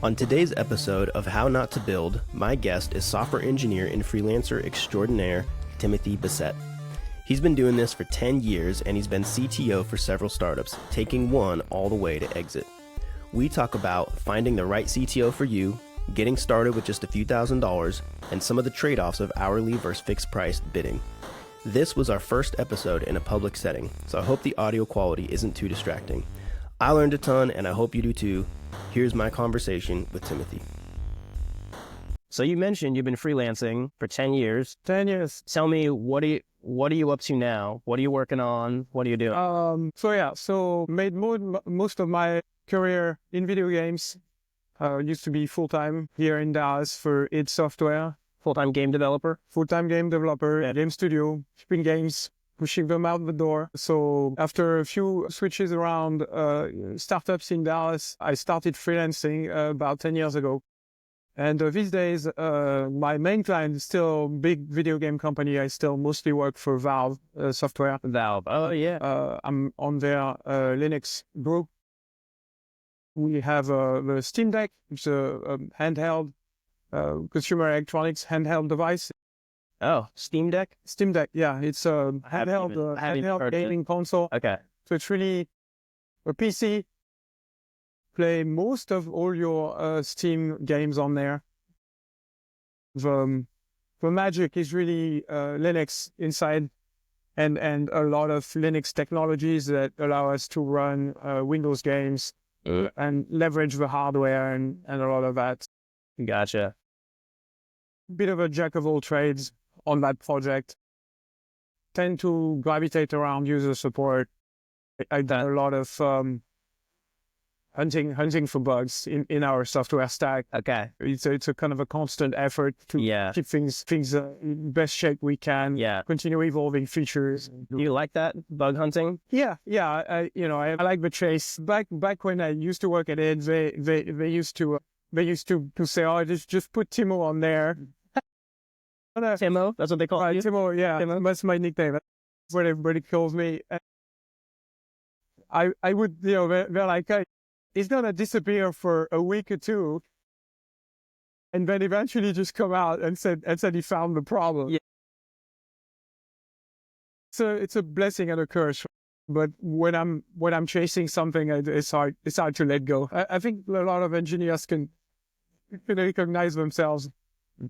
On today's episode of How Not to Build, my guest is software engineer and freelancer extraordinaire Timothée Besset. He's been doing this for 10 years and he's been CTO for several startups, taking one all the way to exit. We talk about finding the right CTO for you, getting started with just a few $1,000s, and some of the trade-offs of hourly versus fixed price bidding. This was our first episode in a public setting, so I hope the audio quality isn't too distracting. I learned a ton and I hope you do too. Here's my conversation with Timothée. So you mentioned you've been freelancing for 10 years. 10 years. Tell me, what are you up to now? What are you working on? What are you doing? So made most of my career in video games. Used to be full-time here in Dallas for id Software. Full-time game developer? Full-time game developer, game studio, shipping games, pushing them out the door. So after a few switches around startups in Dallas, I started freelancing about 10 years ago. And these days, my main client is still a big video game company. I still mostly work for Valve Software. Valve, oh yeah. I'm on their Linux group. We have the Steam Deck, which is a handheld consumer electronics handheld device. Oh, Steam Deck? Steam Deck, yeah. It's a handheld gaming console. Okay. So it's really a PC. Play most of all your Steam games on there. The magic is really Linux inside and a lot of Linux technologies that allow us to run Windows games and leverage the hardware and a lot of that. Gotcha. Bit of a jack of all trades on that project. Tend to gravitate around user support. I've done a lot of hunting for bugs in our software stack. Okay. It's a kind of a constant effort to keep things in best shape we can. Yeah. Continue evolving features. Do you like that, bug hunting? Yeah. I like the chase. Back when I used to work at id, they used to say, oh, just put Timo on there. Timo? That's what they call you? Timo, yeah. Timo. That's my nickname. That's what everybody calls me. I would, they're like, it's going to disappear for a week or two. And then eventually just come out and said he found the problem. Yeah. So it's a blessing and a curse. But when I'm chasing something, it's hard to let go. I think a lot of engineers can recognize themselves.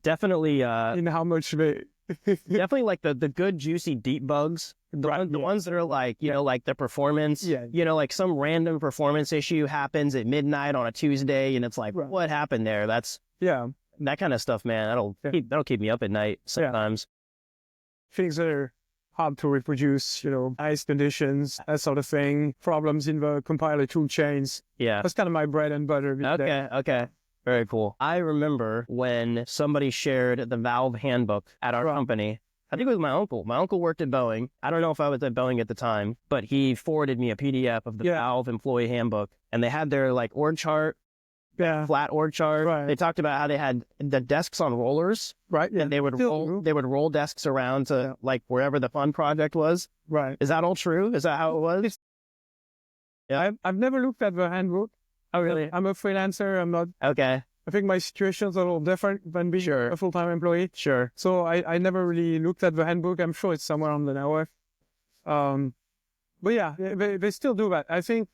Definitely. In how much they... Definitely like the good, juicy, deep bugs. The ones that are like, like the performance, like some random performance issue happens at midnight on a Tuesday and it's like, what happened there? That's, that kind of stuff, man. That'll keep me up at night sometimes. Things that are hard to reproduce, ice conditions, that sort of thing, problems in the compiler tool chains. Yeah. That's kind of my bread and butter. Okay. Very cool. I remember when somebody shared the Valve handbook at our company. I think it was my uncle. My uncle worked at Boeing. I don't know if I was at Boeing at the time, but he forwarded me a PDF of the Valve employee handbook. And they had their like org chart, flat org chart. Right. They talked about how they had the desks on rollers. Right. Yeah. And they would roll desks around to like wherever the fun project was. Right. Is that all true? Is that how it was? Yeah. I've never looked at the handbook. Oh, really? I'm a freelancer. I'm not... Okay. I think my situation's a little different than being a full-time employee. Sure. So I never really looked at the handbook. I'm sure it's somewhere on the network. But yeah, they still do that. I think,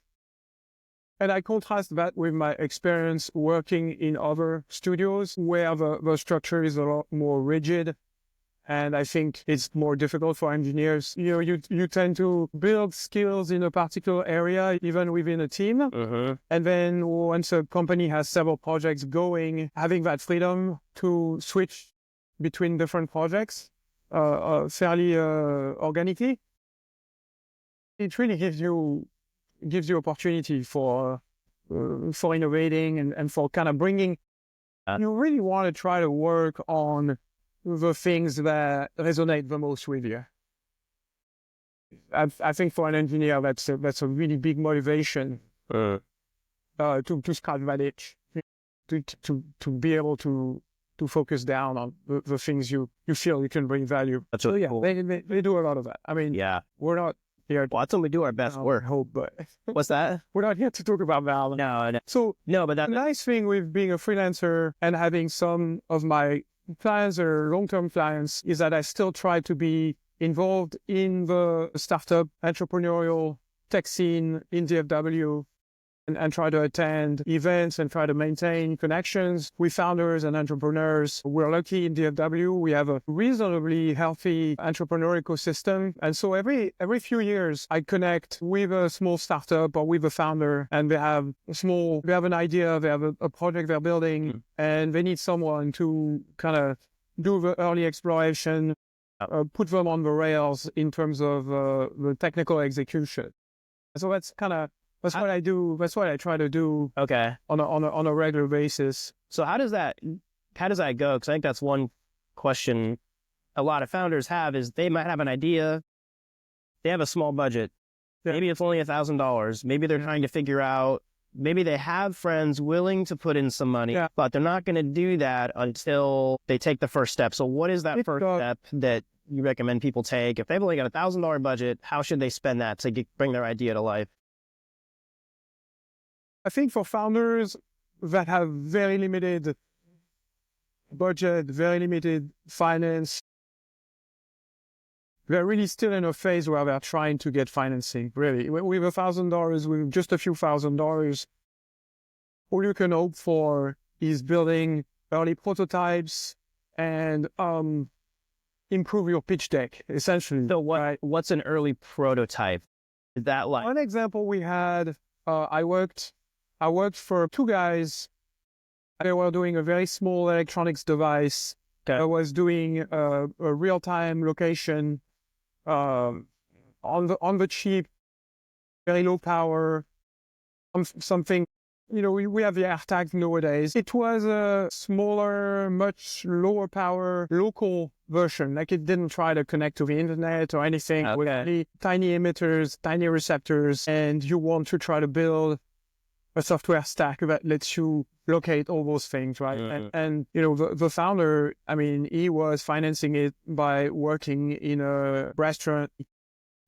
and I contrast that with my experience working in other studios where the structure is a lot more rigid. And I think it's more difficult for engineers. You tend to build skills in a particular area, even within a team. Mm-hmm. And then once a company has several projects going, having that freedom to switch between different projects fairly organically, it really gives you opportunity for innovating and for kind of bringing. You really want to try to work on the things that resonate the most with you. I think for an engineer, that's a really big motivation to scratch that itch, to be able to focus down on the things you feel you can bring value. That's so cool. They do a lot of that. I mean, we're not here. Well, that's when we do our best work. I hope, but What's that? we're not here to talk about Val. No. So No, but the that, nice thing with being a freelancer and having some of my clients or long-term clients is that I still try to be involved in the startup entrepreneurial tech scene in DFW and try to attend events and try to maintain connections with founders and entrepreneurs. We're lucky in DFW. We have a reasonably healthy entrepreneur ecosystem. And so every few years, I connect with a small startup or with a founder, and they have an idea, they have a project they're building, and they need someone to kind of do the early exploration, put them on the rails in terms of the technical execution. So that's what I do. That's what I try to do. okay. On a regular basis. So how does that go? Because I think that's one question a lot of founders have is they might have an idea. They have a small budget. Yeah. Maybe it's only $1,000. Maybe they're trying to figure out, maybe they have friends willing to put in some money, but they're not going to do that until they take the first step. So what is that first step that you recommend people take? If they've only got $1,000 budget, how should they spend that to bring their idea to life? I think for founders that have very limited budget, very limited finance, they're really still in a phase where they're trying to get financing, really. With $1,000, with just a few $1,000, all you can hope for is building early prototypes and improve your pitch deck, essentially. So what's an early prototype? Is that like... One example we had, I worked for two guys. They were doing a very small electronics device. Okay. I was doing a real-time location on the cheap, very low power, something. We have the AirTag nowadays. It was a smaller, much lower power, local version. Like it didn't try to connect to the internet or anything. Okay. With really tiny emitters, tiny receptors, and you want to try to build a software stack that lets you locate all those things, right? And the founder, I mean, he was financing it by working in a restaurant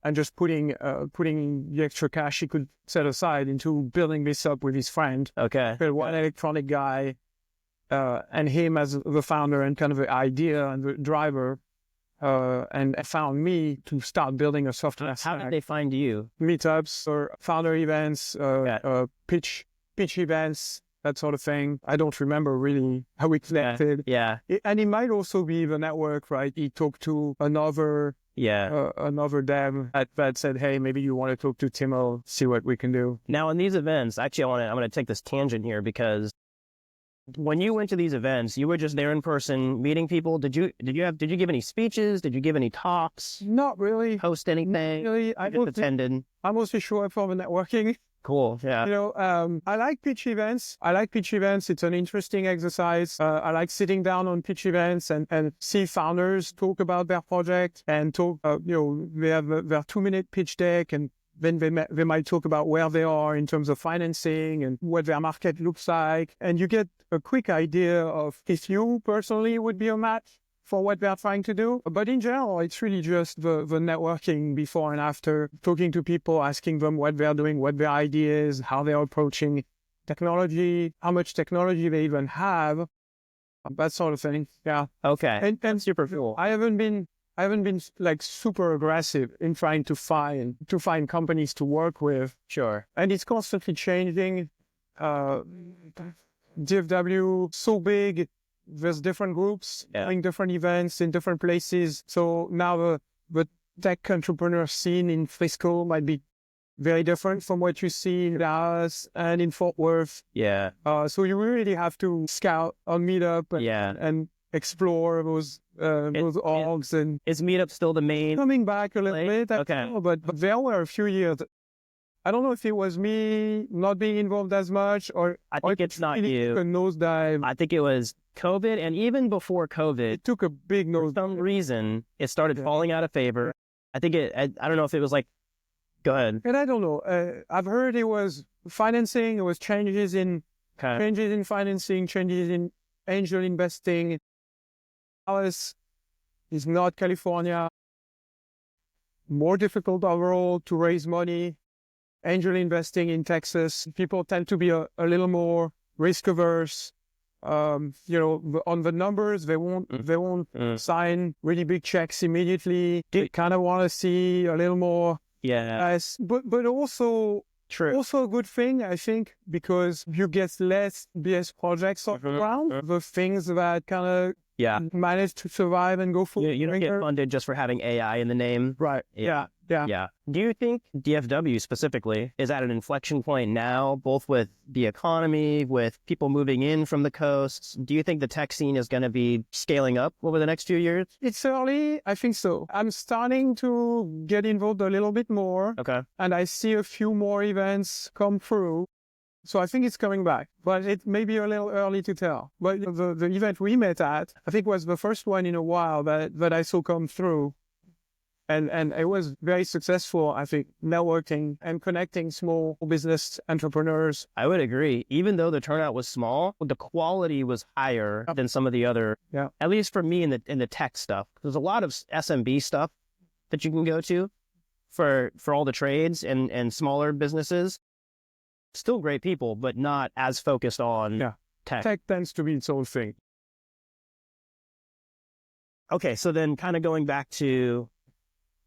and just putting the extra cash he could set aside into building this up with his friend. Okay. One electronic guy, and him as the founder and kind of the idea and the driver, and found me to start building a software stack. How did they find you? Meetups or founder events, pitch events, that sort of thing. I don't remember really how we connected. Yeah. And it might also be the network, right? He talked to another dev that said, hey, maybe you want to talk to Timo, see what we can do. Now in these events, actually I'm going to take this tangent here because when you went to these events, you were just there in person meeting people. Did you give any speeches? Did you give any talks? Not really. Host anything? Not really. I just attended. I mostly show up for the networking. Cool. Yeah. I like pitch events. It's an interesting exercise. I like sitting down on pitch events and see founders talk about their project and talk. They have their 2-minute pitch deck, and then they might talk about where they are in terms of financing and what their market looks like, and you get a quick idea of if you personally would be a match for what they're trying to do. But in general, it's really just the networking before and after, talking to people, asking them what they're doing, what their ideas, how they're approaching technology, how much technology they even have, that sort of thing. Yeah. Okay. And super cool. I haven't been like super aggressive in trying to find companies to work with. Sure. And it's constantly changing. DFW, so big, there's different groups doing different events in different places. So now the tech entrepreneur scene in Frisco might be very different from what you see in Dallas and in Fort Worth. Yeah. So you really have to scout on Meetup and explore those orgs. And is Meetup still the main? Coming back a little bit. Okay. But there were a few years. I don't know if it was me not being involved as much, or I think it's not you. Took a nosedive. I think it was COVID, and even before COVID, it took a big nosedive. For some reason, it started falling out of favor. I think I don't know if it was like, go ahead. And I don't know. I've heard it was financing. It was changes in financing, changes in angel investing. Dallas is not California. more difficult overall to raise money. Angel investing in Texas, people tend to be a little more risk averse. On the numbers, they won't sign really big checks immediately. They kind of want to see a little more. Yeah. But also, True. Also a good thing, I think, because you get less BS projects around. The things that kind of manage to survive and go forward. You don't get funded just for having AI in the name. Right. Yeah. Do you think DFW specifically is at an inflection point now, both with the economy, with people moving in from the coasts? Do you think the tech scene is going to be scaling up over the next few years? It's early. I think so. I'm starting to get involved a little bit more. Okay. And I see a few more events come through. So I think it's coming back, but it may be a little early to tell. But the event we met at, I think was the first one in a while that I saw come through. And it was very successful, I think, networking and connecting small business entrepreneurs. I would agree. Even though the turnout was small, the quality was higher than some of the other, at least for me in the tech stuff. There's a lot of SMB stuff that you can go to for all the trades and smaller businesses. Still great people, but not as focused on tech. Tech tends to be its own thing. Okay, so then kind of going back to,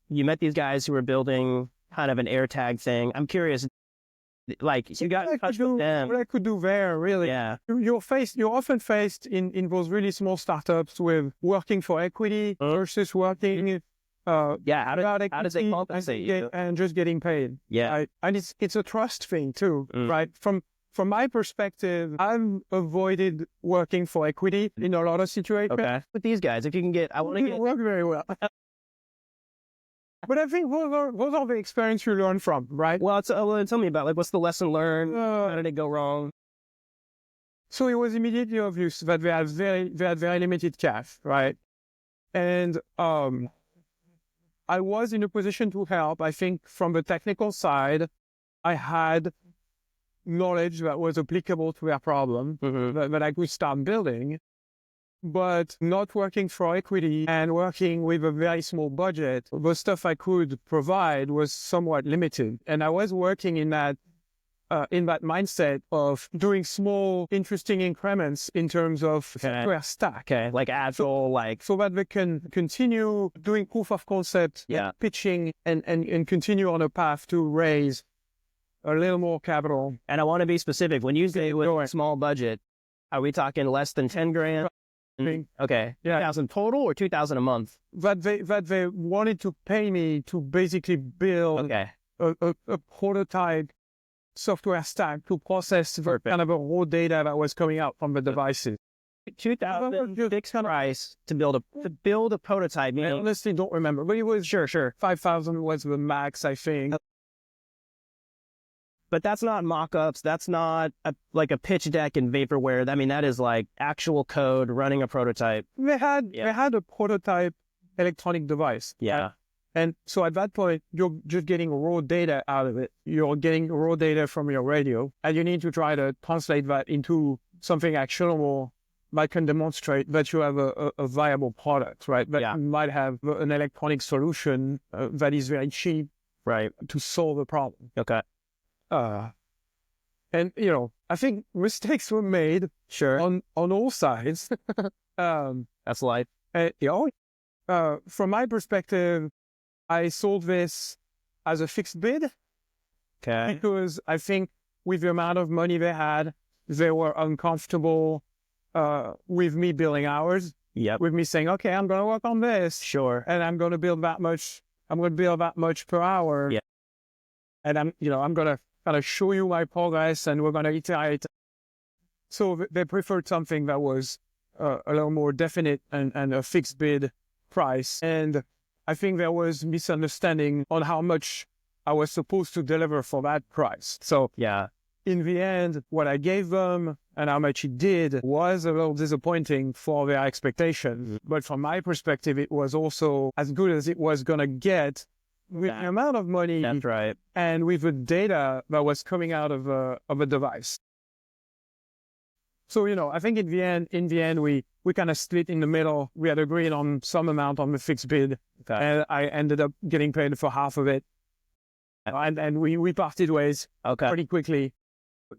you met these guys who were building kind of an AirTag thing. I'm curious, like, you got in touch with them. What I could do there, really. Yeah. You're often faced in those really small startups with working for equity versus working how does they compensate you? And just getting paid. Yeah. Right? And it's a trust thing too, right? From my perspective, I've avoided working for equity in a lot of situations. Okay. With these guys, if you can get, I want to get... work very well. But I think those are the experience you learn from, right? Well, tell me about, like, what's the lesson learned? How did it go wrong? So it was immediately obvious that they had very limited cash, right? And I was in a position to help. I think from the technical side, I had knowledge that was applicable to their problem that I could start building. But not working for equity and working with a very small budget, the stuff I could provide was somewhat limited. And I was working in that mindset of doing small, interesting increments in terms of software stack. Okay, like Agile, so that they can continue doing proof of concept, pitching, and continue on a path to raise a little more capital. And I want to be specific. When you say with a small budget, are we talking less than 10 grand? Okay. 2,000 total or 2,000 a month? That they wanted to pay me to basically build a prototype software stack to process the kind of a raw data that was coming out from the devices. 2,000 fixed price to build a prototype. I honestly don't remember, but it was sure 5,000 was the max, I think. But that's not mock-ups. That's not like a pitch deck in vaporware. I mean, that is like actual code running a prototype. They had a prototype electronic device. Yeah. And so at that point, you're just getting raw data out of it. You're getting raw data from your radio, and you need to try to translate that into something actionable that can demonstrate that you have a viable product, right? That you might have an electronic solution that is very cheap, right, to solve a problem. Okay. And I think mistakes were made, on all sides. That's life. From my perspective, I sold this as a fixed bid. Okay. Because I think with the amount of money they had, they were uncomfortable with me billing hours. Yep. With me saying, okay, I'm going to work on this. Sure. And I'm going to build that much. I'm going to bill that much per hour. Yeah. And I'm going to kind of show you my progress, and we're going to iterate. So they preferred something that was a little more definite and a fixed bid price. And I think there was misunderstanding on how much I was supposed to deliver for that price. So in the end, what I gave them and how much it did was a little disappointing for their expectations. But from my perspective, it was also as good as it was going to get with the amount of money. That's right. And with the data that was coming out of a device. So, I think in the end, we kind of split in the middle. We had agreed on some amount on the fixed bid, and I ended up getting paid for half of it. And we parted ways pretty quickly.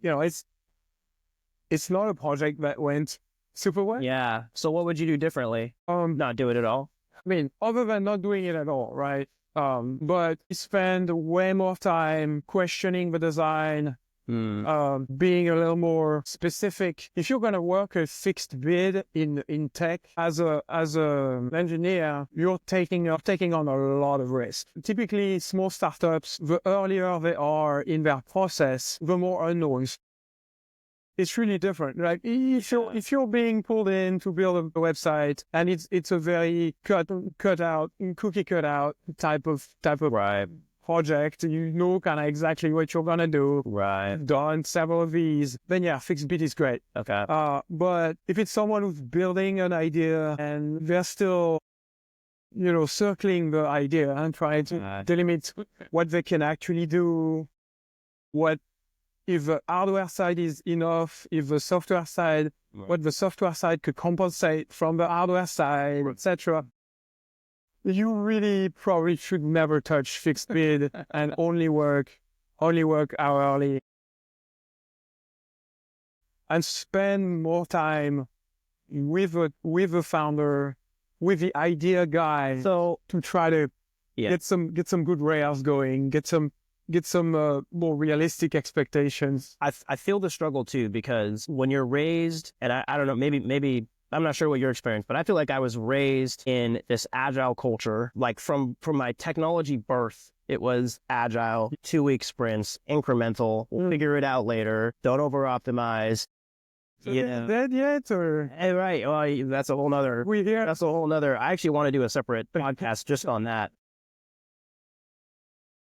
It's not a project that went super well. Yeah. So what would you do differently? Not do it at all? I mean, other than not doing it at all, right? But we spend way more time questioning the design, being a little more specific. If you're going to work a fixed bid in tech as a engineer, you're taking on a lot of risk. Typically, small startups, the earlier they are in their process, the more unknowns. It's really different. Like if you're being pulled in to build a website and it's a very cookie cut out type of project, kind of exactly what you're gonna do. Right. Done several of these, then yeah, fixed bid is great. Okay. But if it's someone who's building an idea and they're still, circling the idea and trying to delimit what they can actually do, if the hardware side is enough, if the software side, what the software side could compensate from the hardware side, etc. You really probably should never touch fixed bid and only work hourly. And spend more time with the founder, with the idea guy, so to try to get some good rails going, get some more realistic expectations. I feel the struggle too, because when you're raised, and I don't know, maybe I'm not sure what your experience, but I feel like I was raised in this agile culture. Like from my technology birth, it was agile, 2-week sprints, incremental, we'll figure it out later, don't over optimize. Dead yet, or? Hey, right. Well, that's a whole nother. I actually want to do a separate podcast just on that.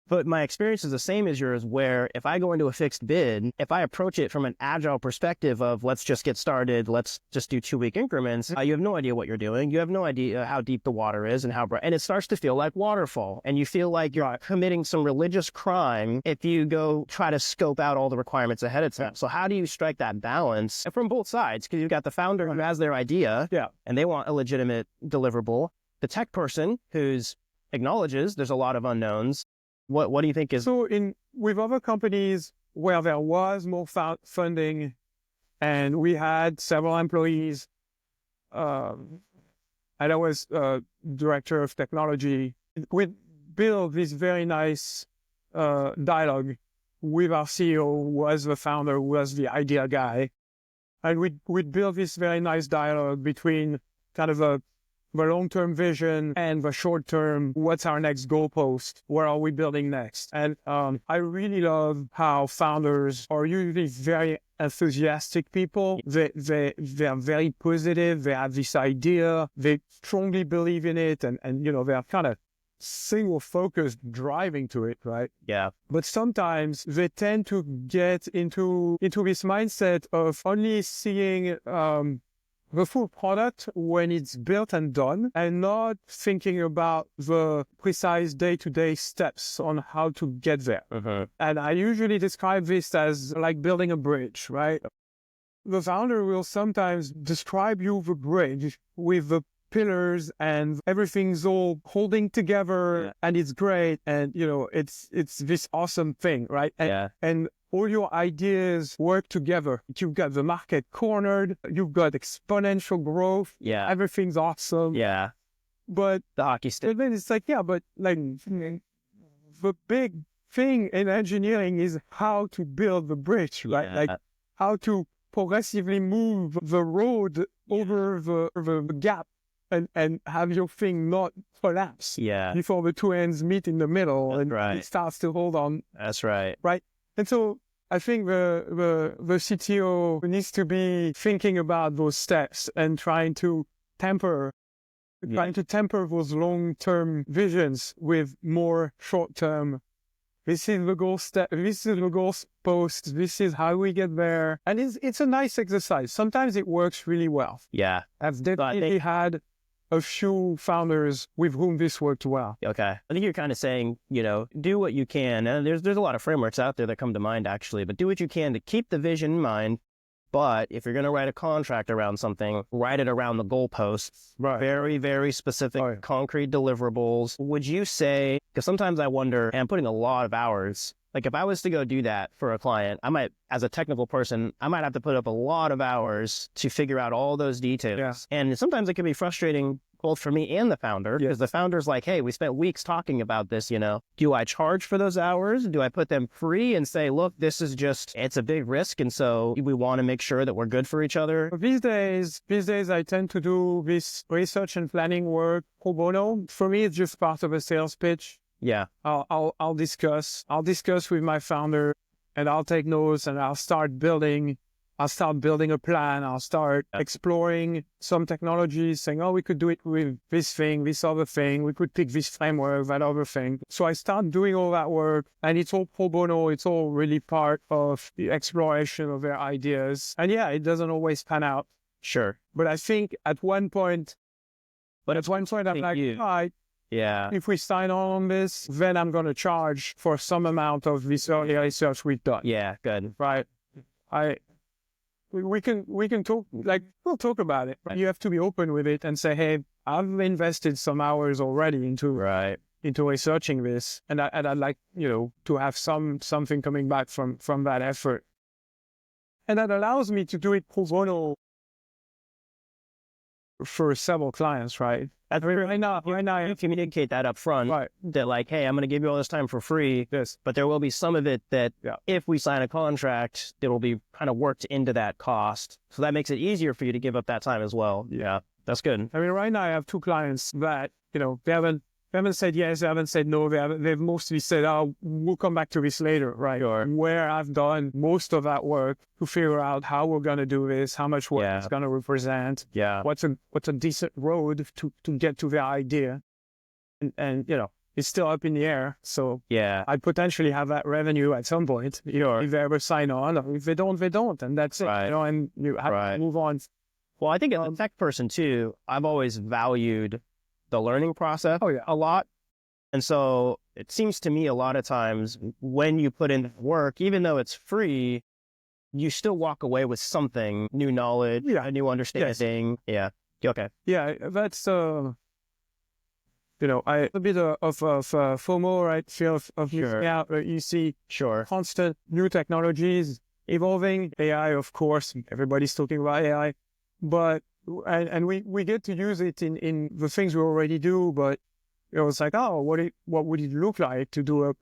But my experience is the same as yours, where if I go into a fixed bid, if I approach it from an agile perspective of let's just get started, let's just do 2-week increments, you have no idea what you're doing. You have no idea how deep the water is and how bright, and it starts to feel like waterfall. And you feel like you're committing some religious crime if you go try to scope out all the requirements ahead of time. So how do you strike that balance from both sides? Because you've got the founder who has their idea and they want a legitimate deliverable. The tech person who's acknowledges there's a lot of unknowns. What do you think is... So with other companies where there was more funding and we had several employees, and I was director of technology, we built this very nice dialogue with our CEO, who was the founder, who was the idea guy. And we built this very nice dialogue between kind of the long-term vision and the short-term, what's our next goalpost? Where are we building next? And I really love how founders are usually very enthusiastic people. They're very positive. They have this idea. They strongly believe in it. And they're kind of single-focused driving to it, right? Yeah. But sometimes they tend to get into this mindset of only seeing the full product when it's built and done, and not thinking about the precise day-to-day steps on how to get there. And I usually describe this as like building a bridge, right? The founder will sometimes describe you the bridge with the pillars and everything's all holding together and it's great and it's this awesome thing, right? And all your ideas work together. You've got the market cornered, you've got exponential growth, everything's awesome. But the hockey stick. And then it's like, but like the big thing in engineering is how to build the bridge, right? Like how to progressively move the road over the gap and have your thing not collapse before the two ends meet in the middle. That's and right. It starts to hold on. That's right. Right. And so I think the CTO needs to be thinking about those steps and trying to temper those long-term visions with more short-term. This is the goal step. This is the goal post. This is how we get there. And it's a nice exercise. Sometimes it works really well. Yeah. I've definitely had a few founders with whom this worked well. Okay. I think you're kind of saying, do what you can. And there's a lot of frameworks out there that come to mind, actually, but do what you can to keep the vision in mind, But if you're going to write a contract around something, write it around the goalposts. Right. Very, very specific, concrete deliverables. Would you say, because sometimes I wonder, and I'm putting a lot of hours, like if I was to go do that for a client, I might, as a technical person, I might have to put up a lot of hours to figure out all those details. Yeah. And sometimes it can be frustrating both for me and the founder, because the founder's like, hey, we spent weeks talking about this, do I charge for those hours? Do I put them free and say, look, this is just, it's a big risk. And so we want to make sure that we're good for each other. These days, I tend to do this research and planning work pro bono. For me, it's just part of a sales pitch. Yeah. I'll discuss with my founder, and I'll take notes, and I'll start building a plan. I'll start exploring some technologies, saying, oh, we could do it with this thing, this other thing. We could pick this framework, that other thing. So I start doing all that work, and it's all pro bono. It's all really part of the exploration of their ideas. And yeah, it doesn't always pan out. Sure. But I think at one point, I'm like, all right, yeah, if we sign on this, then I'm going to charge for some amount of this early research we've done. Yeah, good. Right. We can talk, like, we'll talk about it. Right. You have to be open with it and say, hey, I've invested some hours already into researching this, and I'd like, to have something coming back from that effort. And that allows me to do it pro bono for several clients, right? Right now, you communicate that up front, right? That like, hey, I'm going to give you all this time for free. Yes. But there will be some of it that if we sign a contract, it will be kind of worked into that cost. So that makes it easier for you to give up that time as well. Yeah, that's good. I mean, right now I have two clients that, they haven't said yes, they haven't said no. They've mostly said, oh, we'll come back to this later, right? Sure. Where I've done most of that work to figure out how we're going to do this, how much work it's going to represent, what's a decent road to get to the idea. And it's still up in the air. So I potentially have that revenue at some point, if they ever sign on, or if they don't, they don't. And that's it, and you have to move on. Well, I think as a tech person too, I've always valued the learning process a lot. And so it seems to me a lot of times when you put in work, even though it's free, you still walk away with something, new knowledge, a new understanding. Yes. Yeah. Okay. Yeah, that's, a bit of FOMO, right? Fear of missing out. You see constant new technologies evolving. AI, of course, everybody's talking about AI, but and we get to use it in the things we already do, but it's like, oh, what would it look like to do a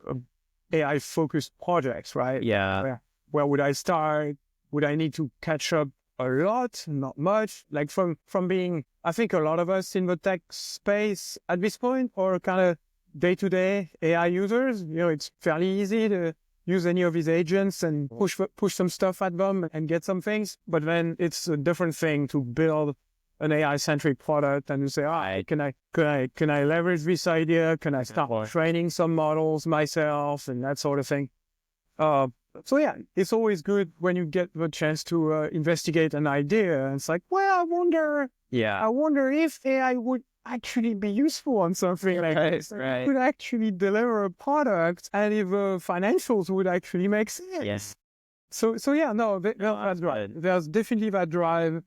AI focused projects, right? Yeah. Where would I start? Would I need to catch up a lot? Not much. Like from being, I think a lot of us in the tech space at this point are kind of day-to-day AI users. It's fairly easy to use any of these agents and push some stuff at them and get some things. But then it's a different thing to build an AI-centric product and to say, can I leverage this idea? Can I start training some models myself and that sort of thing? So yeah, it's always good when you get the chance to investigate an idea. And it's like, well, I wonder if AI would actually be useful on something like this. Right. Could actually deliver a product, and if financials would actually make sense. Yes. So yeah, that's right. There's definitely that drive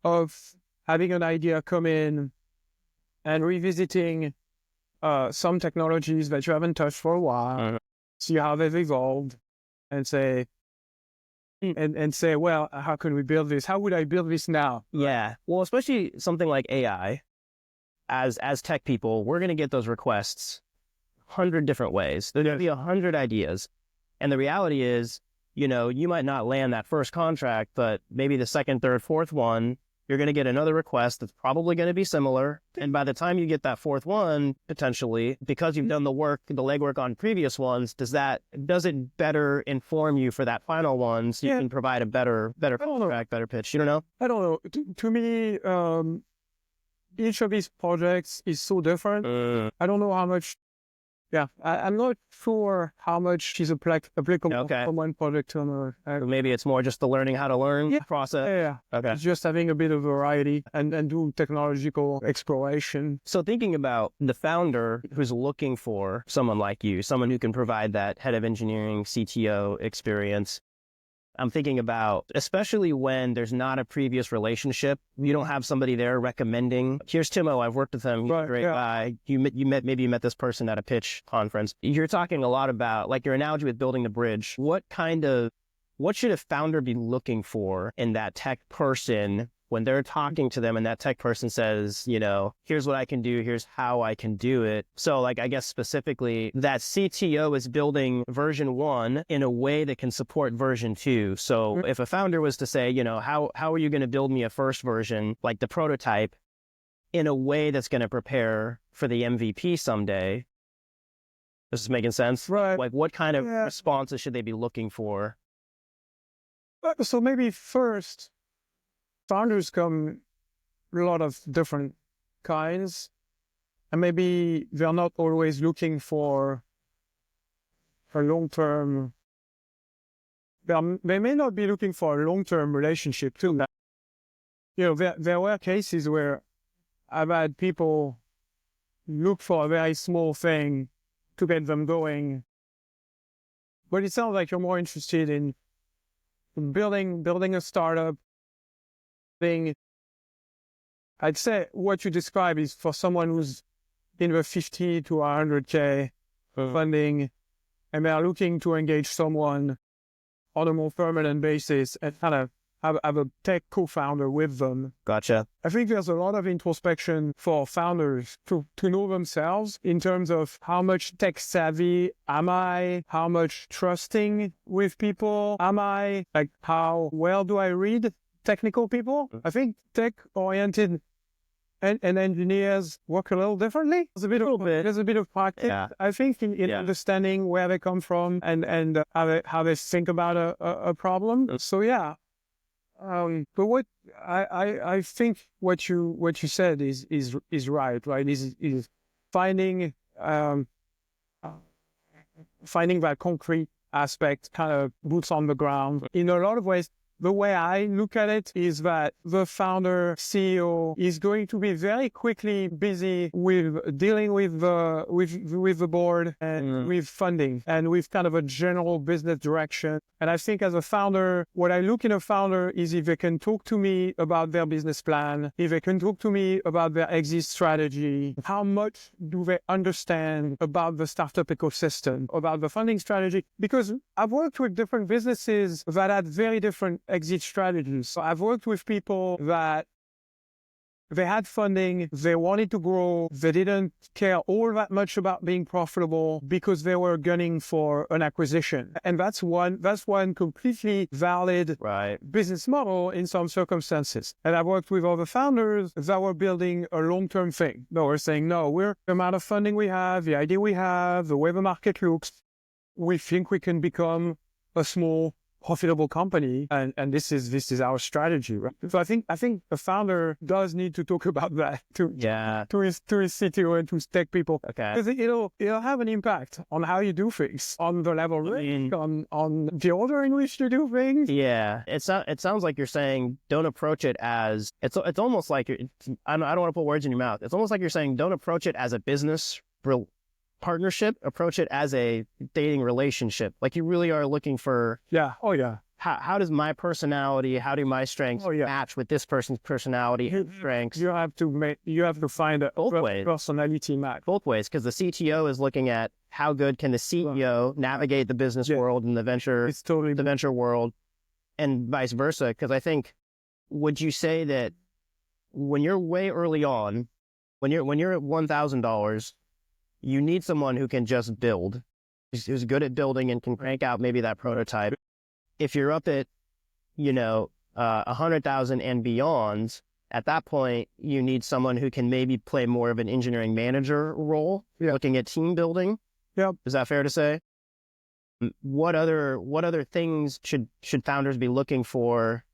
of having an idea come in and revisiting some technologies that you haven't touched for a while, see how they've evolved, and say, well, how can we build this? How would I build this now? Yeah. Well, especially something like AI. As tech people, we're going to get those requests 100 different ways. There's going to be 100 ideas. And the reality is, you might not land that first contract, but maybe the second, third, fourth one, you're going to get another request that's probably going to be similar. And by the time you get that fourth one, potentially, because you've done the legwork on previous ones, does it better inform you for that final one so you can provide a better contract, better pitch? You don't know? I don't know. To me, each of these projects is so different. I don't know how much. I'm not sure how much is applicable from one project to another. Maybe it's more just the learning how to learn process. Yeah. Okay. It's just having a bit of variety and do technological exploration. So thinking about the founder who's looking for someone like you, someone who can provide that head of engineering, CTO experience, I'm thinking about, especially when there's not a previous relationship, you don't have somebody there recommending, here's Timo, I've worked with him, he's a great guy. Maybe you met this person at a pitch conference. You're talking a lot about, like your analogy with building the bridge. What should a founder be looking for in that tech person when they're talking to them and that tech person says, here's what I can do, here's how I can do it. So like, I guess specifically that CTO is building version 1 in a way that can support version 2. So if a founder was to say, how are you going to build me a first version, like the prototype, in a way that's going to prepare for the MVP someday? This is making sense? Right. Like what kind of responses should they be looking for? So maybe first, founders come a lot of different kinds, and maybe they're not always looking for a long-term. They may not be looking for a long-term relationship too. There were cases where I've had people look for a very small thing to get them going, but it sounds like you're more interested in building a startup. I'd say what you describe is for someone who's in the 50 to 100K funding, and they are looking to engage someone on a more permanent basis and kind of have a tech co-founder with them. Gotcha. I think there's a lot of introspection for founders to know themselves in terms of how much tech savvy am I, how much trusting with people am I, like how well do I read technical people. I think tech-oriented and engineers work a little differently. There's a bit of practice, I think, in understanding where they come from and how they think about a problem. So but what I think what you said is right, is finding that concrete aspect, kind of boots on the ground. In a lot of ways, the way I look at it is that the founder, CEO, is going to be very quickly busy with dealing with the board and with funding and with kind of a general business direction. And I think as a founder, what I look in a founder is if they can talk to me about their business plan, if they can talk to me about their exit strategy, how much do they understand about the startup ecosystem, about the funding strategy? Because I've worked with different businesses that had very different exit strategies. So I've worked with people that they had funding, they wanted to grow, they didn't care all that much about being profitable because they were gunning for an acquisition. And that's one completely valid business model in some circumstances. And I've worked with other founders that were building a long-term thing. They were saying, no, the amount of funding we have, the idea we have, the way the market looks, we think we can become a small profitable company, and this is our strategy, right? So I think a founder does need to talk about that to his CTO and to tech people, because it'll have an impact on how you do things, on the level risk, on the order in which you do things. Yeah, it sounds like you're saying don't approach it as it's almost like I don't want to put words in your mouth. It's almost like you're saying don't approach it as a business partnership, approach it as a dating relationship. Like you really are looking for, how does my personality, how do my strengths match with this person's personality and strengths? You have to find a personality match. Both ways, because the CTO is looking at how good can the CEO navigate the business world and the venture world, and vice versa. Because I think, would you say that when you're way early on, when you're at $1,000, you need someone who can just build, who's good at building and can crank out maybe that prototype. If you're up at, 100,000 and beyond, at that point, you need someone who can maybe play more of an engineering manager role, looking at team building. Yeah. Is that fair to say? What other things should founders be looking for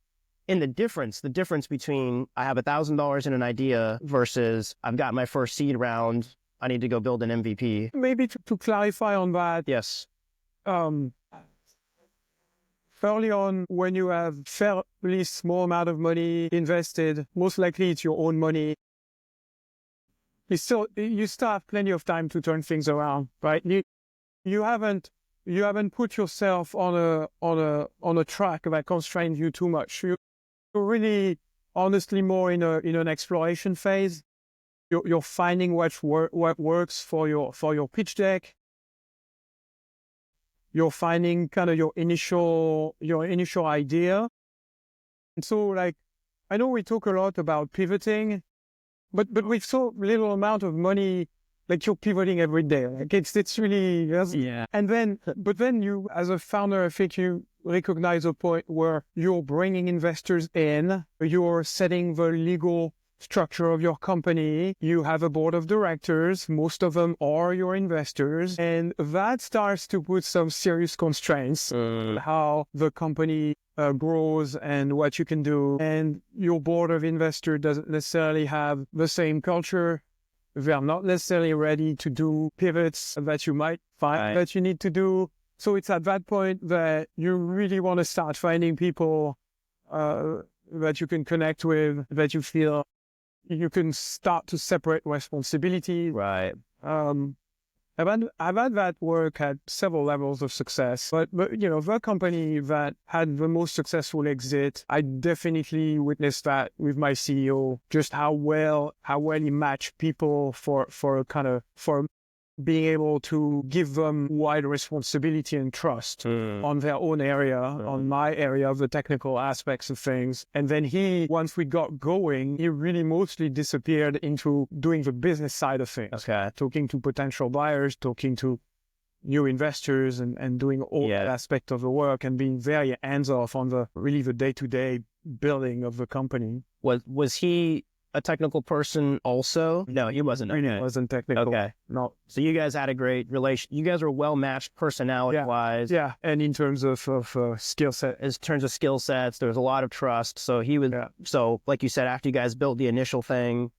in the difference between I have $1,000 in an idea versus I've got my first seed round, I need to go build an MVP? Maybe to clarify on that. Yes. Early on, when you have fairly small amount of money invested, most likely it's your own money. You still have plenty of time to turn things around, right? You haven't you haven't put yourself on a track that constrains you too much. You're really honestly more in an exploration phase. You're finding what works for your pitch deck. You're finding kind of your initial idea. And so, like, I know we talk a lot about pivoting, but with so little amount of money, like, you're pivoting every day. Like, it's really, yes. Yeah. And then, but then you, as a founder, I think you recognize a point where you're bringing investors in, you're setting the legal structure of your company, you have a board of directors, most of them are your investors, and that starts to put some serious constraints on how the company grows and what you can do. And your board of investors doesn't necessarily have the same culture. They're not necessarily ready to do pivots that you might find that you need to do. So it's at that point that you really want to start finding people that you can connect with, that you feel you can start to separate responsibilities. Right. I've had that work at several levels of success, but you know, the company that had the most successful exit, I definitely witnessed that with my CEO, just how well he matched people for being able to give them wide responsibility and trust on their own area, on my area of the technical aspects of things. And then once we got going, he really mostly disappeared into doing the business side of things. Okay. Talking to potential buyers, talking to new investors, and doing all that aspect of the work, and being very hands-off on the day-to-day building of the company. Was he a technical person also? No, he wasn't. He wasn't technical. Okay. No. So you guys had a great relation. You guys were well matched personality-wise. Yeah. And in terms of skill set. In terms of skill sets, there was a lot of trust. So he was, so like you said, after you guys built the initial thing,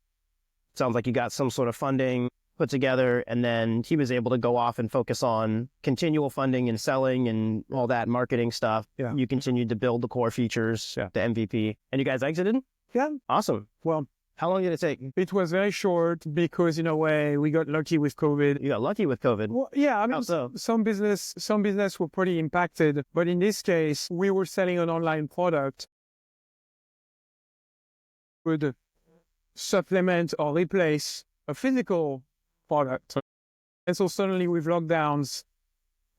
sounds like you got some sort of funding put together, and then he was able to go off and focus on continual funding and selling and all that marketing stuff. Yeah. You continued to build the core features, the MVP, and you guys exited? Yeah. Awesome. Well, how long did it take? it was very short because, in a way, we got lucky with COVID. You got lucky with COVID. Well, yeah, I mean, How so? some business were pretty impacted, but in this case, we were selling an online product would supplement or replace a physical product. And so suddenly with lockdowns,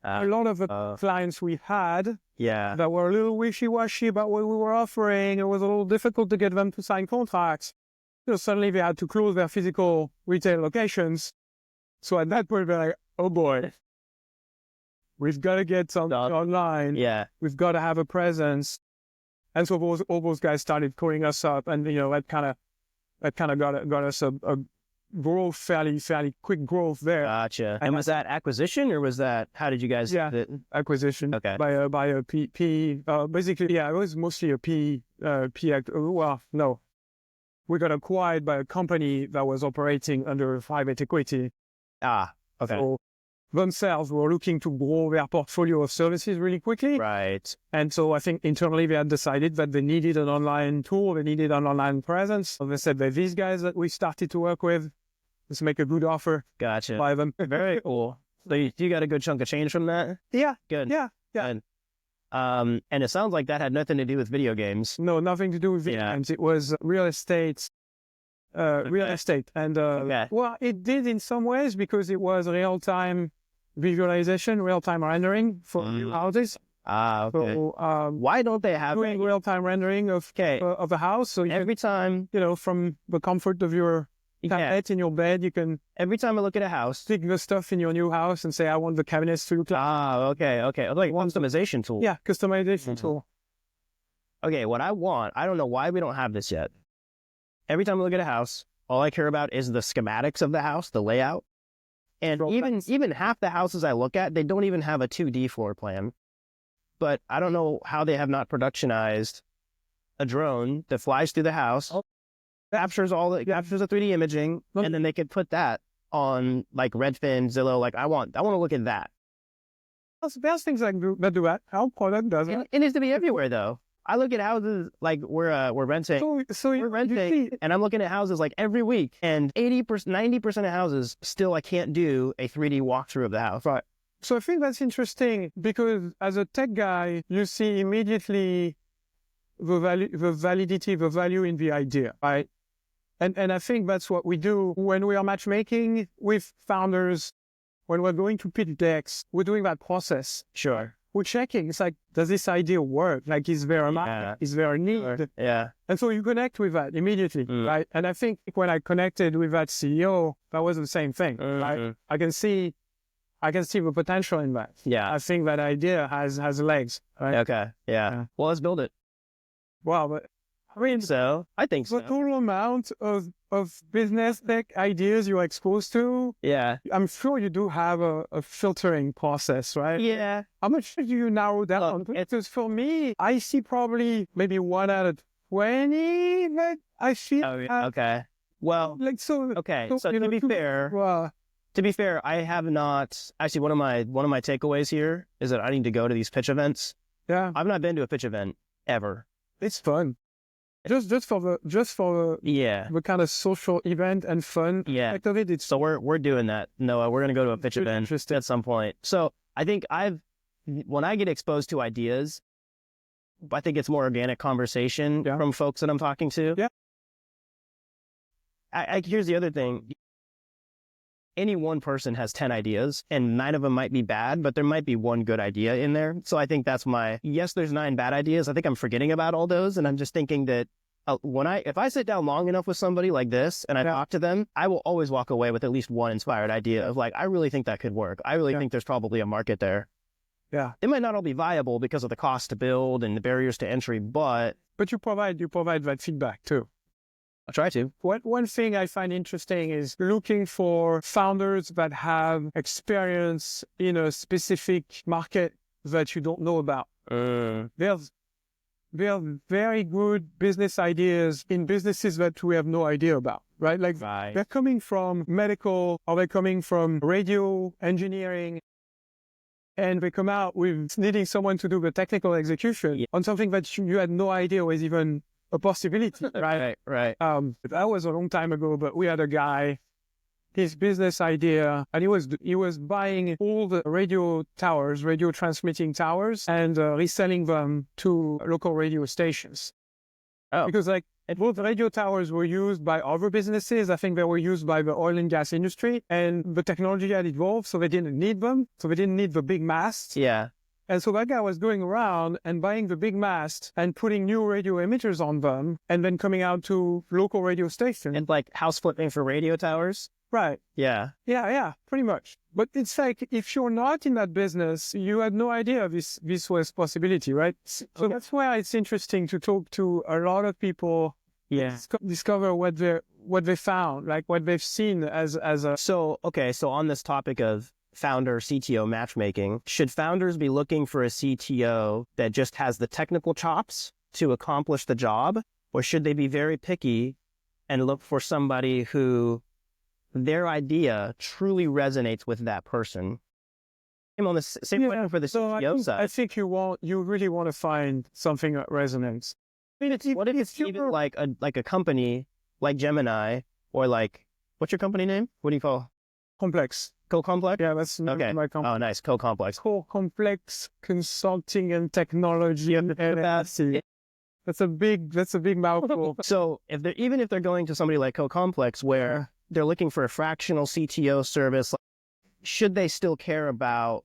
a lot of the clients we had that were a little wishy-washy about what we were offering, it was a little difficult to get them to sign contracts. So suddenly they had to close their physical retail locations. So at that point, they're like, oh boy, we've got to get something online. Yeah. We've got to have a presence. And so all those guys started calling us up, and, you know, that kind of got us a growth, fairly quick growth there. Gotcha. And was that acquisition, or was that, how did you guys? Acquisition. Okay. By a P, basically, it was mostly a P, well, no. We got acquired by a company that was operating under private equity. Okay. So themselves were looking to grow their portfolio of services really quickly. Right. And so I think internally they had decided that they needed an online tool, they needed an online presence. So they said that these guys that we started to work with, let's make a good offer. Gotcha. Buy them. Very cool. So you got a good chunk of change from that? Yeah. Good. Yeah. Good. And it sounds like that had nothing to do with video games. No, nothing to do with video games. It was real estate. And well, it did in some ways because it was real-time visualization, real-time rendering for new houses. Okay. So, why don't they have doing real-time rendering of a house? So every time, you know, from the comfort of your tablet in your bed, you can. Every time I look at a house, stick the stuff in your new house and say, I want the cabinets to look like. Okay. Like customization tool. Yeah, customization tool. Okay, what I want, I don't know why we don't have this yet. Every time I look at a house, all I care about is the schematics of the house, the layout. And even half the houses I look at, they don't even have a 2D floor plan. But I don't know how they have not productionized a drone that flies through the house, captures the 3D imaging, and then they could put that on like Redfin, Zillow. Like I want to look at that. There's things that do that. Our product does it. It needs to be everywhere though. I look at houses like we're renting. We're renting, and I'm looking at houses like every week, and 80%, 90% of houses still I can't do a 3D walkthrough of the house. Right. So I think that's interesting because as a tech guy, you see immediately the value in the idea, right? And I think that's what we do when we are matchmaking with founders, when we're going to pitch decks, we're doing that process. Sure. We're checking. It's like, does this idea work? Like, is there a market? Is there a need? Sure. Yeah. And so you connect with that immediately, right? And I think when I connected with that CEO, that was the same thing, right? I can see the potential in that. Yeah. I think that idea has legs, right? Okay. Yeah. Well, let's build it. Wow, but I mean, I think so. The total amount of business tech ideas you're exposed to, Yeah. I'm sure you do have a filtering process, right? Yeah. How much do you narrow down? Because for me, I see probably maybe 1 out of 20 that I feel. Oh, yeah. Okay. Well, like so. Okay. So to be fair, I have not actually. One of my takeaways here is that I need to go to these pitch events. Yeah. I've not been to a pitch event ever. It's fun. Just for the kind of social event and fun aspect of it. So we're doing that. Noah, we're gonna go to a pitch event at some point. So I think when I get exposed to ideas, I think it's more organic conversation from folks that I'm talking to. Yeah. Here's the other thing. Any one person has 10 ideas and 9 of them might be bad, but there might be one good idea in there. So I think that's yes, there's 9 bad ideas. I think I'm forgetting about all those. And I'm just thinking that if I sit down long enough with somebody like this and I talk to them, I will always walk away with at least one inspired idea of like, I really think that could work. I really think there's probably a market there. Yeah. It might not all be viable because of the cost to build and the barriers to entry, but you provide that feedback too. I'll try to. One thing I find interesting is looking for founders that have experience in a specific market that you don't know about. There's very good business ideas in businesses that we have no idea about, right? Like they're coming from medical or they're coming from radio engineering, and they come out with needing someone to do the technical execution on something that you had no idea was even a possibility, right? Right. That was a long time ago, but we had a guy, his business idea, and he was buying all the radio transmitting towers and reselling them to local radio stations. Oh. Because both radio towers were used by other businesses. I think they were used by the oil and gas industry, and the technology had evolved, so they didn't need them. So they didn't need the big masts. Yeah. And so that guy was going around and buying the big mast and putting new radio emitters on them and then coming out to local radio stations. And like house flipping for radio towers? Right. Yeah. Yeah, pretty much. But it's like, if you're not in that business, you had no idea this was a possibility, right? So that's why it's interesting to talk to a lot of people, discover what they found, like what they've seen as a... So on this topic of founder CTO matchmaking, should founders be looking for a CTO that just has the technical chops to accomplish the job, or should they be very picky and look for somebody who their idea truly resonates with that person? On the same question for the CTO side. I think you really want to find something that resonates. I mean, what if it's even like a company like Gemini, or like, what's your company name? What do you call? Complex. Co-Complex? Yeah, that's okay. My company. Oh, nice. Co-Complex. Co-Complex Consulting and Technology and NSC. That's a big mouthful. So even if they're going to somebody like Co-Complex, where they're looking for a fractional CTO service, should they still care about,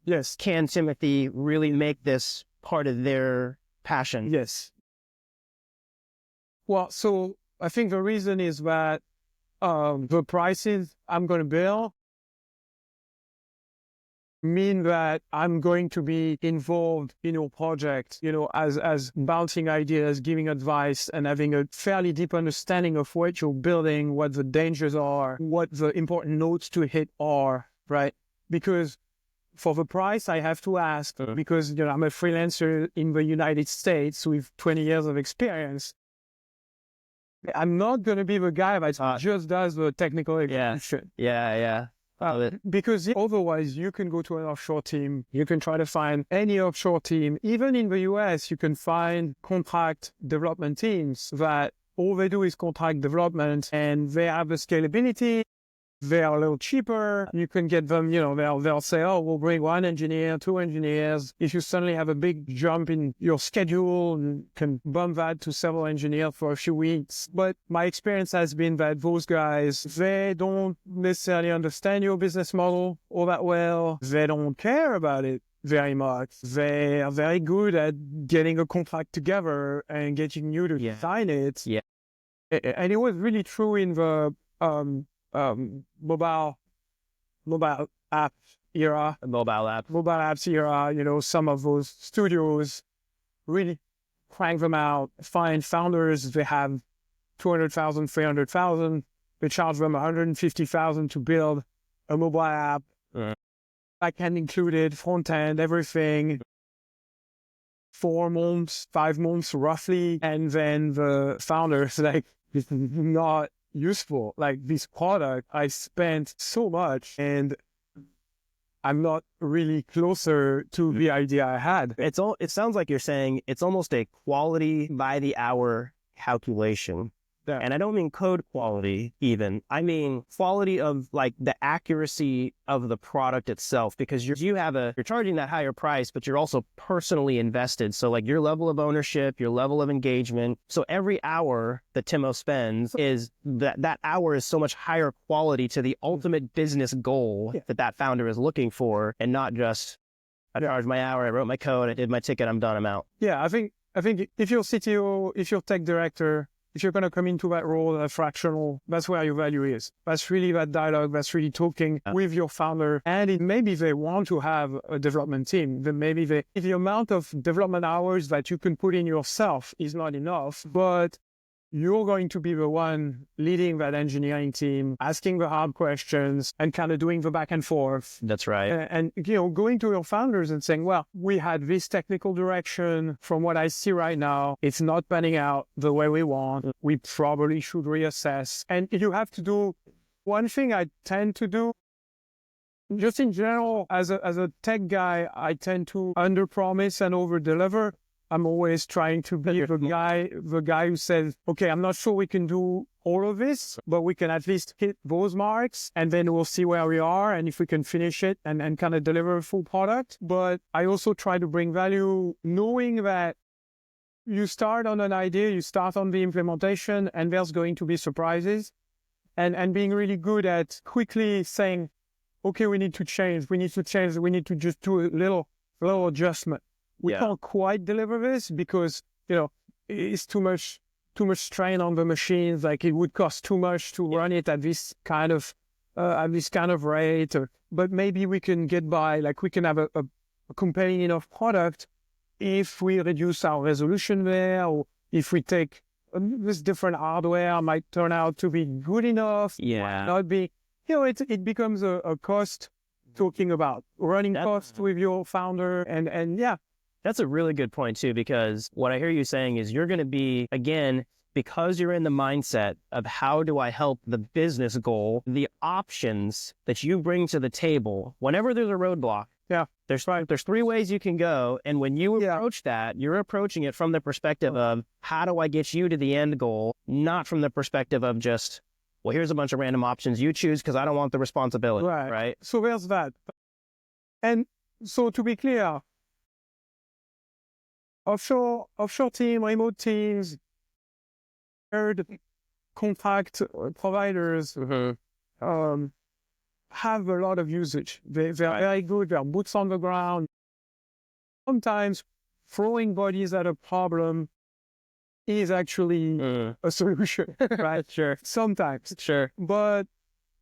can Timothée really make this part of their passion? Yes. Well, so I think the reason is that the prices I'm going to bill mean that I'm going to be involved in your project, as bouncing ideas, giving advice, and having a fairly deep understanding of what you're building, what the dangers are, what the important notes to hit are, right? Because for the price, I have to ask, because I'm a freelancer in the United States with 20 years of experience. I'm not going to be the guy that just does the technical execution. Yeah. Because otherwise you can go to an offshore team. You can try to find any offshore team. Even in the US, you can find contract development teams that all they do is contract development, and they have the scalability. they're a little cheaper. You can get them, they'll say, oh, we'll bring 1 engineer, 2 engineers. If you suddenly have a big jump in your schedule, you can bump that to several engineers for a few weeks. But my experience has been that those guys, they don't necessarily understand your business model all that well. They don't care about it very much. They are very good at getting a contract together and getting you to sign it. Yeah. And it was really true in the mobile app era. Mobile apps era, some of those studios really crank them out, find founders, they have 200,000, 300,000, they charge them 150,000 to build a mobile app. Backend included, front end, everything. 4 months, 5 months roughly. And then the founders like, this is not useful. Like this product, I spent so much and I'm not really closer to the idea I had. It sounds like you're saying it's almost a quality by the hour calculation. Yeah. And I don't mean code quality even. I mean quality of like the accuracy of the product itself, because you're charging that higher price, but you're also personally invested. So like your level of ownership, your level of engagement. So every hour that Timo spends is that hour is so much higher quality to the ultimate business goal that founder is looking for, and not just I charged my hour, I wrote my code, I did my ticket, I'm done, I'm out. Yeah, I think if you're CTO, if you're tech director, if you're going to come into that role, that fractional, that's where your value is. That's really that dialogue. That's really talking with your founder. And maybe they want to have a development team. Then maybe if the amount of development hours that you can put in yourself is not enough, but you're going to be the one leading that engineering team, asking the hard questions and kind of doing the back and forth. That's right. And going to your founders and saying, well, we had this technical direction. From what I see right now, it's not panning out the way we want. We probably should reassess. And you have to do one thing I tend to do. Just in general, as a tech guy, I tend to underpromise and overdeliver. I'm always trying to be the guy who says, okay, I'm not sure we can do all of this, but we can at least hit those marks and then we'll see where we are and if we can finish it and kind of deliver a full product. But I also try to bring value knowing that you start on an idea, you start on the implementation, and there's going to be surprises, and being really good at quickly saying, okay, we need to change, we need to just do a little adjustment. We can't quite deliver this because, it's too much strain on the machines. Like it would cost too much to run it at this kind of rate. But maybe we can get by, like we can have a compelling enough product if we reduce our resolution there, or if we take this different hardware might turn out to be good enough. Yeah. Not be, it becomes a cost, talking about running costs with your founder and yeah. That's a really good point too, because what I hear you saying is you're going to be, again, because you're in the mindset of how do I help the business goal, the options that you bring to the table, whenever there's a roadblock, there's 3 ways you can go. And when you approach that, you're approaching it from the perspective of how do I get you to the end goal, not from the perspective of just, well, here's a bunch of random options you choose because I don't want the responsibility, right? So there's that. And so to be clear, offshore team, remote teams, third contract providers have a lot of usage. They're very good. They're boots on the ground. Sometimes throwing bodies at a problem is actually a solution, right? Sure. Sometimes. Sure. But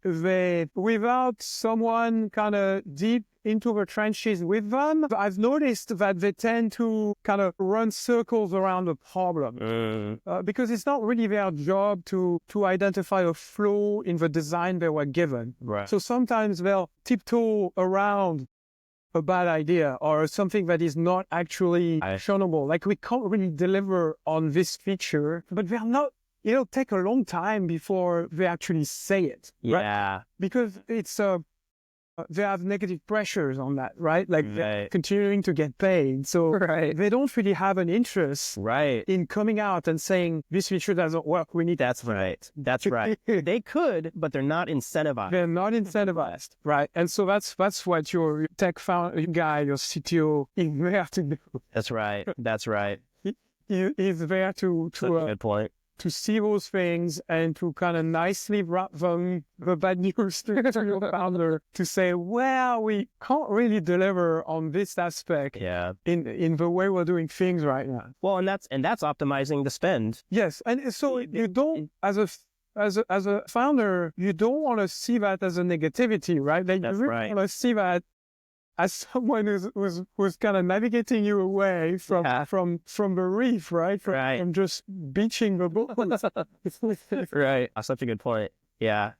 without someone kind of deep into the trenches with them, I've noticed that they tend to kind of run circles around the problem because it's not really their job to identify a flaw in the design they were given. Right. So sometimes they'll tiptoe around a bad idea or something that is not actually actionable. Like we can't really deliver on this feature, but they're not. It'll take a long time before they actually say it. Yeah. Right? Because it's they have negative pressures on that, right? Like they're Right. continuing to get paid. So they don't really have an interest Right. in coming out and saying, this feature doesn't work. We need That's right. That's right. They could, but they're not incentivized. They're not incentivized, right? And so that's what your tech guy, your CTO, is there to do. That's right. That's right. He is there to Good point. to see those things and to kind of nicely wrap them, the bad news to your founder, to say, well, we can't really deliver on this aspect Yeah. in the way we're doing things right now. Well, and that's optimizing the spend. Yes, and so you don't, as a founder, you don't want to see that as a negativity, right? Like, That's you really right. want to see that as someone who's kind of navigating you away from the reef, right? From just beaching the boat. Right. That's such a good point. Yeah.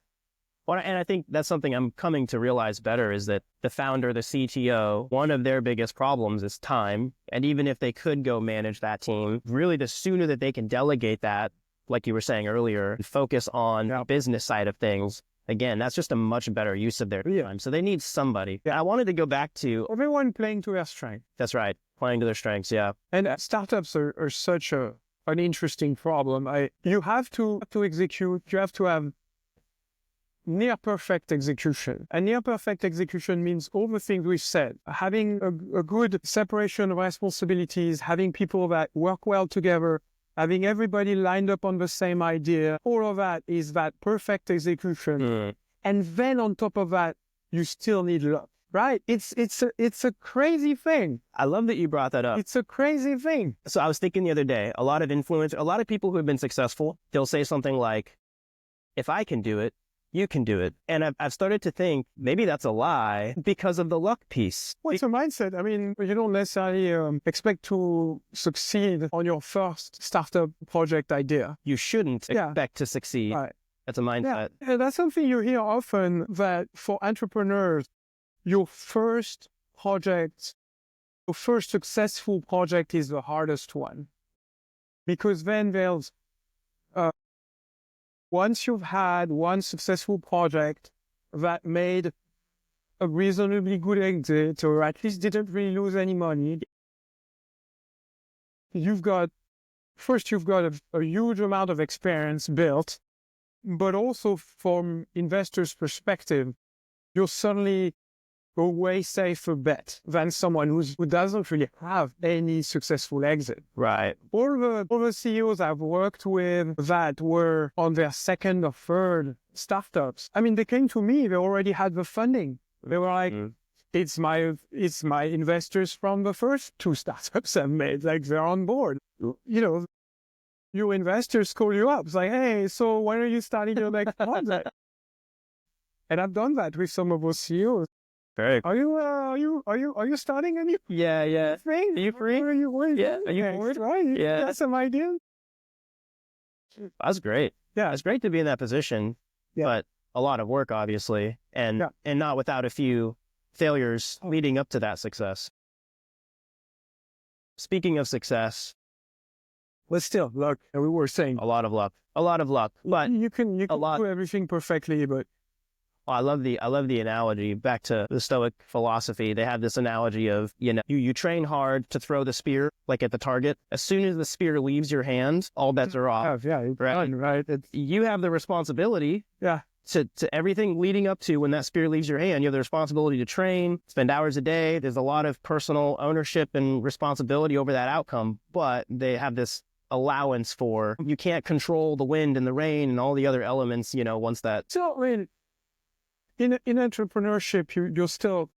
Well, and I think that's something I'm coming to realize better is that the founder, the CTO, one of their biggest problems is time. And even if they could go manage that team, really the sooner that they can delegate that, like you were saying earlier, and focus on the business side of things, again, that's just a much better use of their time. So they need somebody. I wanted to go back to everyone playing to their strength. That's right. Playing to their strengths. Yeah. And startups are such an interesting problem. You have to execute. You have to have near perfect execution. And near perfect execution means all the things we've said. Having a good separation of responsibilities, having people that work well together, having everybody lined up on the same idea, all of that is that perfect execution. And then on top of that, you still need luck, right? It's a crazy thing. I love that you brought that up. It's a crazy thing. So I was thinking the other day, a lot of people who have been successful, they'll say something like, if I can do it, you can do it. And I've started to think maybe that's a lie because of the luck piece. Well, it's a mindset. I mean, you don't necessarily expect to succeed on your first startup project idea. You shouldn't expect to succeed. Right. That's a mindset. Yeah. That's something you hear often, that for entrepreneurs, your first successful project is the hardest one. Because then there's once you've had one successful project that made a reasonably good exit, or at least didn't really lose any money, you've got a huge amount of experience built, but also from investors' perspective, you're suddenly a way safer bet than someone who doesn't really have any successful exit. Right. All the CEOs I've worked with that were on their second or third startups, I mean, they came to me, they already had the funding. They were like, it's my investors from the first two startups I've made, like they're on board. You know, your investors call you up. It's like, hey, so when are you starting your next project? And I've done that with some of those CEOs. Very. Are you starting a new thing? Are you free? Are you worried? Yeah. Are you bored? Right. Yeah. Got some ideas? That's great. Yeah. It's great to be in that position, but a lot of work, obviously, and not without a few failures leading up to that success. Speaking of success, but still, luck. And we were saying a lot of luck, but you can do everything perfectly, but I love the analogy back to the Stoic philosophy. They have this analogy of, you train hard to throw the spear, like at the target. As soon as the spear leaves your hand, all bets are off. Right. You have the responsibility. Yeah. To everything leading up to when that spear leaves your hand, you have the responsibility to train, spend hours a day. There's a lot of personal ownership and responsibility over that outcome, but they have this allowance for, you can't control the wind and the rain and all the other elements, once that. So, I mean, in entrepreneurship, you're still,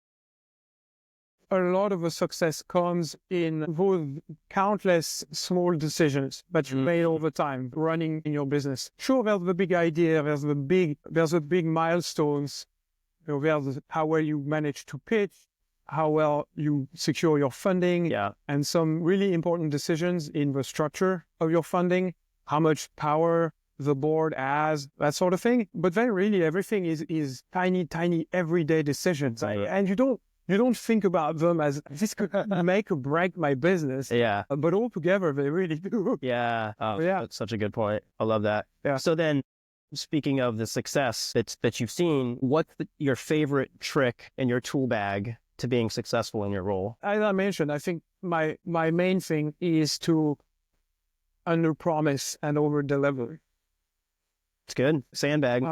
a lot of the success comes in those countless small decisions that you made all the time running in your business. Sure, there's the big idea, there's the big milestones, there's how well you manage to pitch, how well you secure your funding, and some really important decisions in the structure of your funding, how much power the board has, that sort of thing. But then really everything is tiny everyday decisions. And you don't think about them as this could make or break my business. Yeah. But altogether they really do. Yeah. Oh, yeah. That's such a good point. I love that. Yeah. So then Speaking of the success that you've seen, what's your favorite trick in your tool bag to being successful in your role? As I mentioned, I think my main thing is to under-promise and over-deliver. It's good. Sandbag.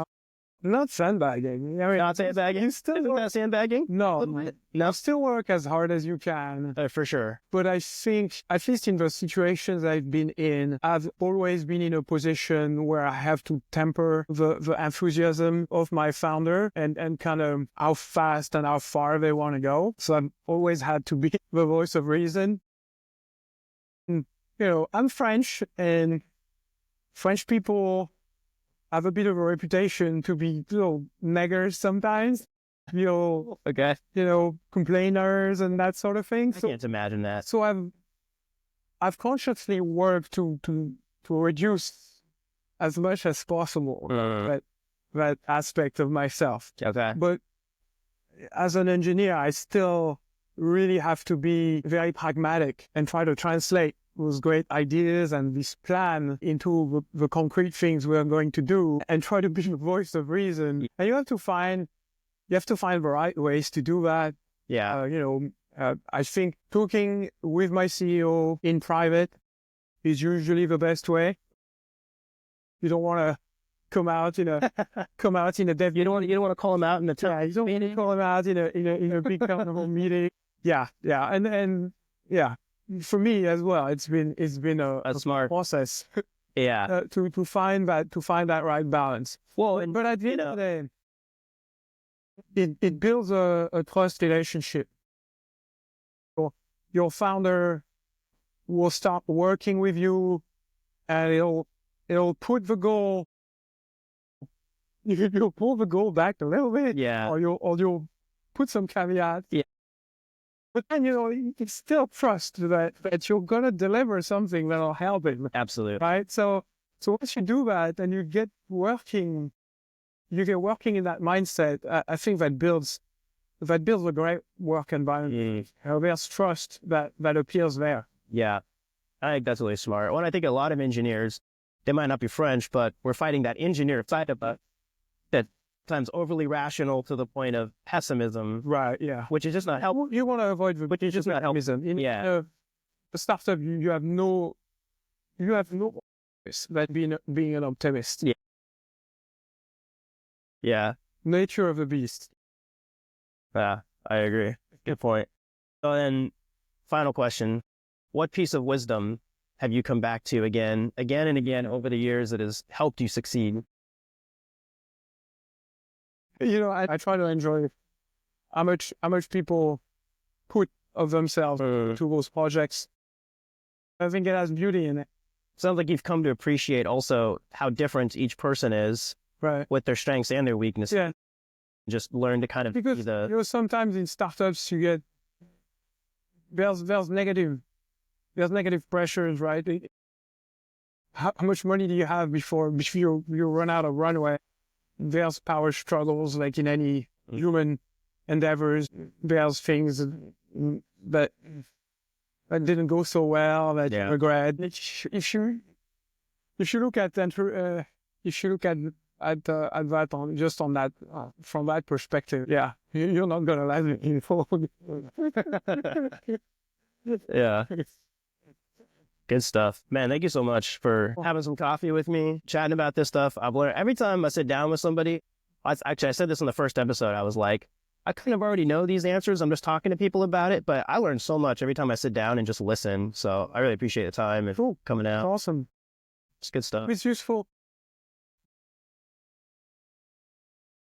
Not sandbagging. I mean, Not sandbagging? Isn't that sandbagging? No. Still work as hard as you can. For sure. But I think, at least in the situations I've been in, I've always been in a position where I have to temper the enthusiasm of my founder and kind of how fast and how far they want to go. So I've always had to be the voice of reason. And, I'm French, and French people have a bit of a reputation to be, naggers sometimes, Okay. complainers and that sort of thing. I can't imagine that. So I've consciously worked to reduce as much as possible that aspect of myself. Okay. But as an engineer, I still really have to be very pragmatic and try to translate those great ideas and this plan into the concrete things we're going to do, and try to be the voice of reason. And you have to find the right ways to do that. Yeah. I think talking with my CEO in private is usually the best way. You don't want to come out in a dev. You don't want to call him out in the you don't want to call him out in a big comfortable meeting. Yeah, and for me as well, it's been a smart process. Yeah. To find that right balance. Well, but at the end of the day, it builds a trust relationship. Your founder will start working with you, and it'll put the goal. You'll pull the goal back a little bit. Yeah. Or you'll put some caveats. Yeah. But then, you can still trust that you're going to deliver something that'll help him. Absolutely. Right? So once you do that and you get working in that mindset, I think that builds a great work environment. There's trust that appears there. Yeah. I think that's really smart. Well, I think a lot of engineers, they might not be French, but we're fighting that engineer side of it that sometimes overly rational to the point of pessimism. Right, yeah. Which is just not helpful. You want to avoid Which is just not helpful. The startup, you have no that being an optimist. Yeah. Yeah. Nature of the beast. Yeah, I agree. Good point. So then, final question. What piece of wisdom have you come back to again and again over the years that has helped you succeed? I try to enjoy how much people put of themselves to those projects. I think it has beauty in it. Sounds like you've come to appreciate also how different each person is, right, with their strengths and their weaknesses. Yeah. Just learn to kind of because sometimes in startups you get there's negative pressures, right? How much money do you have before you run out of runway? There's power struggles like in any human endeavors. There's things that didn't go so well that you regret. If you look at that from that perspective, yeah, you're not gonna let it fall. Yeah. Good stuff. Man, thank you so much for having some coffee with me, chatting about this stuff. I've learned every time I sit down with somebody. I said this in the first episode. I was like, I kind of already know these answers. I'm just talking to people about it, but I learn so much every time I sit down and just listen. So I really appreciate the time and coming out. Awesome. It's good stuff. It's useful.